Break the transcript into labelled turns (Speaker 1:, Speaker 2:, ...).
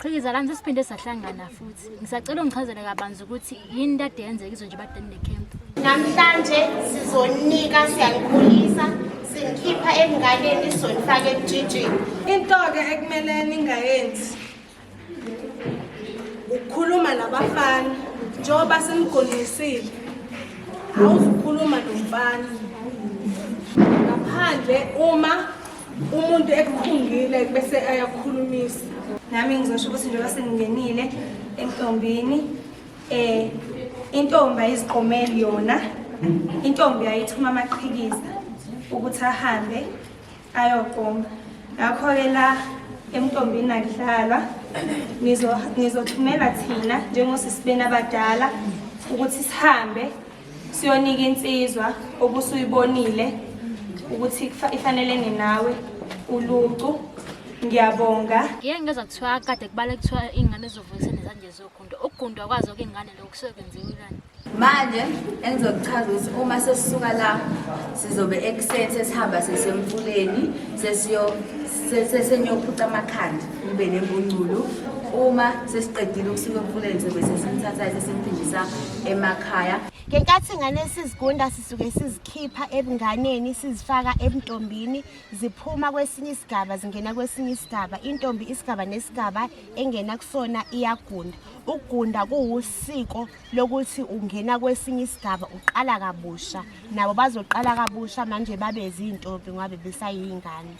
Speaker 1: Qhikiza lana sesiphinde sahlangana futhi. Ngisacela ungichazele kabanzi ukuthi yini kade yenzeka izwe nje badani necamp.
Speaker 2: Namhlanje sizonika siyanikhulisa sinikhipha ebunganeni sizonifaka ebujijini.
Speaker 3: Into ke ekumele ningayenzi ukukhuluma nabafana njengoba senigonisile. Awuzukhuluma nomfana ngaphandle uma umuntu ekukhungile bese ayakhulumisa.
Speaker 4: Nami ngizosho ukuthi njengoba sengingenile entombini intombi ayiziqomeli yona. Intombi ayithuma amaqhikiza ukuthi ahambe ayogoma. Ngakho-ke la emtombini akudlalwa, nizothumela thina njengosisibeni abadala ukuthi sihambe siyonika insizwa obusuyibonile ukuthi ifanelene nawe ulucu. Ngiyabonga.
Speaker 1: Ngeke ngezwa kuthiwa kade kubale kuthiwa ingane ezovuyisa nezanje zokugunda. Ukugunda kwazo ke ingane lokho kusuke kwenziwe kanti.
Speaker 5: Manje engizokuchaza ukuthi uma sesisuka la sizobe ekuseni sesihamba sesemfuleni sesenyophuca amakhanda kube nembunculu. Uma sesiqedile ukusuka emfuleni sobe sesimthatha sesimphindisa emakhaya.
Speaker 2: Ngenkathi ingane sizigunda sisuke sizikhipha ebunganeni sizifaka ebuntombini ziphuma kwesinye isigaba zingena kwesinye isigaba. Intombi isigaba nesigaba engena kusona iyagunda. Ukugunda kuwusiko lokuthi ungena kwesinye isigaba uqala kabusha. Nabo bazoqala kabusha manje babe izintombi ngoba besayingane.